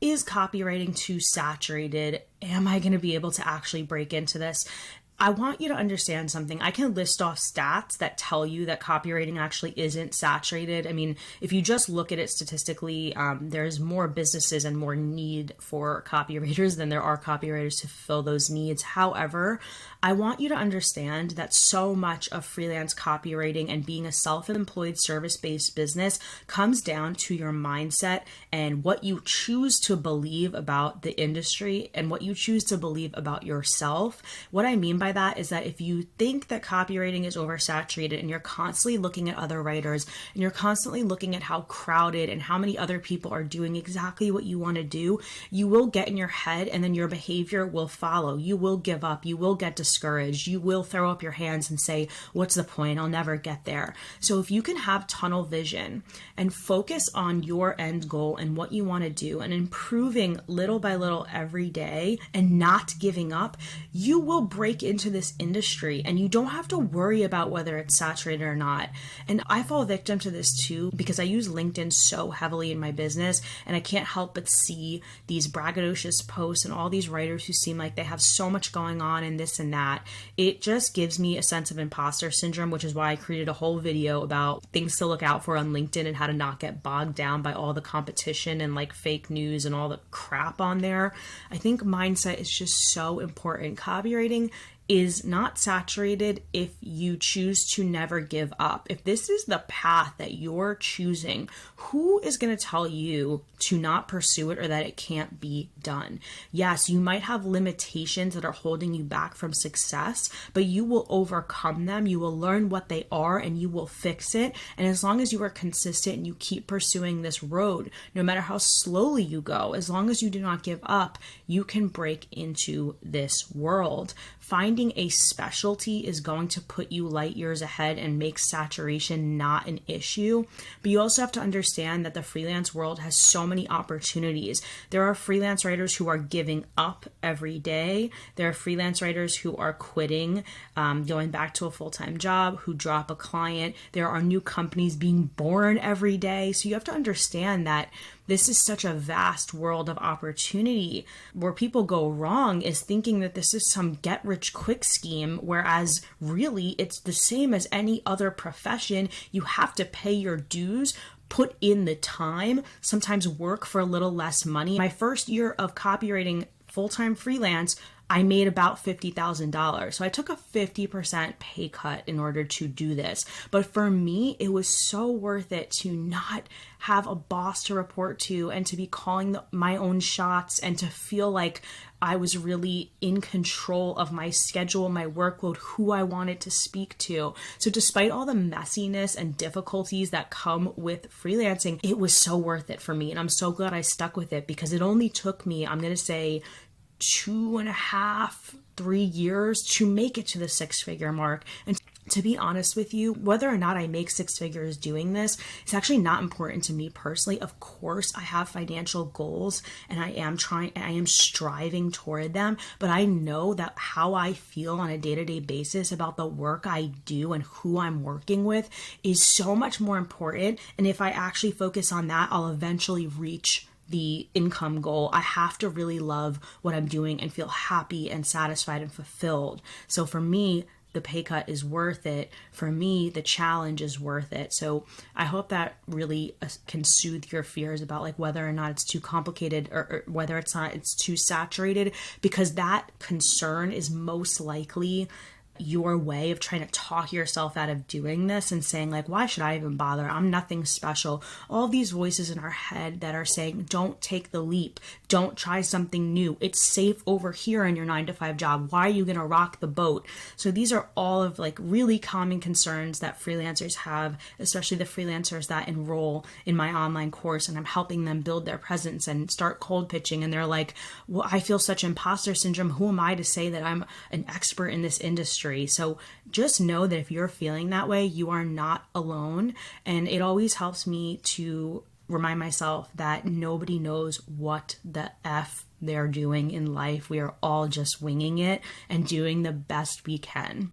Is copywriting too saturated? Am I going to be able to actually break into this? I want you to understand something. I can list off stats that tell you that copywriting actually isn't saturated. I mean, if you just look at it statistically, there's more businesses and more need for copywriters than there are copywriters to fulfill those needs. However, I want you to understand that so much of freelance copywriting and being a self-employed service-based business comes down to your mindset and what you choose to believe about the industry and what you choose to believe about yourself. What I mean by that is that if you think that copywriting is oversaturated and you're constantly looking at other writers and you're constantly looking at how crowded and how many other people are doing exactly what you want to do, you will get in your head and then your behavior will follow. You will give up. You will get discouraged. You will throw up your hands and say, what's the point? I'll never get there. So if you can have tunnel vision and focus on your end goal and what you want to do and improving little by little every day and not giving up, you will break into this industry and you don't have to worry about whether it's saturated or not. And I fall victim to this too because I use LinkedIn so heavily in my business, and I can't help but see these braggadocious posts and all these writers who seem like they have so much going on and this and that. It just gives me a sense of imposter syndrome, which is why I created a whole video about things to look out for on LinkedIn and how to not get bogged down by all the competition and like fake news and all the crap on there. I think mindset is just so important. Copywriting is not saturated if you choose to never give up. If this is the path that you're choosing, who is going to tell you to not pursue it or that it can't be done? Yes, you might have limitations that are holding you back from success, but you will overcome them. You will learn what they are and you will fix it. And as long as you are consistent and you keep pursuing this road, no matter how slowly you go, as long as you do not give up, you can break into this world. Finding a specialty is going to put you light years ahead and make saturation not an issue. But you also have to understand that the freelance world has so many opportunities. There are freelance writers who are giving up every day. There are freelance writers who are quitting, going back to a full-time job, who drop a client. There are new companies being born every day. So you have to understand that this is such a vast world of opportunity. Where people go wrong is thinking that this is some get-rich-quick scheme, whereas really it's the same as any other profession. You have to pay your dues, put in the time, sometimes work for a little less money. My first year of copywriting full-time freelance, I made about $50,000. So I took a 50% pay cut in order to do this. But for me, it was so worth it to not have a boss to report to and to be calling my own shots and to feel like I was really in control of my schedule, my workload, who I wanted to speak to. So despite all the messiness and difficulties that come with freelancing, it was so worth it for me. And I'm so glad I stuck with it because it only took me, I'm going to say, 2.5, 3 years to make it to the 6-figure mark. And to be honest with you, whether or not I make 6 figures doing this, it's actually not important to me personally. Of course, I have financial goals and I am striving toward them, but I know that how I feel on a day-to-day basis about the work I do and who I'm working with is so much more important. And if I actually focus on that, I'll eventually reach the income goal. I have to really love what I'm doing and feel happy and satisfied and fulfilled. So for me, the pay cut is worth it. For me, the challenge is worth it. So I hope that really can soothe your fears about like whether or not it's too complicated or whether it's too saturated, because that concern is most likely your way of trying to talk yourself out of doing this and saying like, why should I even bother? I'm nothing special. All these voices in our head that are saying, don't take the leap. Don't try something new. It's safe over here in your 9-to-5 job. Why are you going to rock the boat? So these are all of like really common concerns that freelancers have, especially the freelancers that enroll in my online course, and I'm helping them build their presence and start cold pitching. And they're like, well, I feel such imposter syndrome. Who am I to say that I'm an expert in this industry? So just know that if you're feeling that way, you are not alone. And it always helps me to remind myself that nobody knows what the F they're doing in life. We are all just winging it and doing the best we can.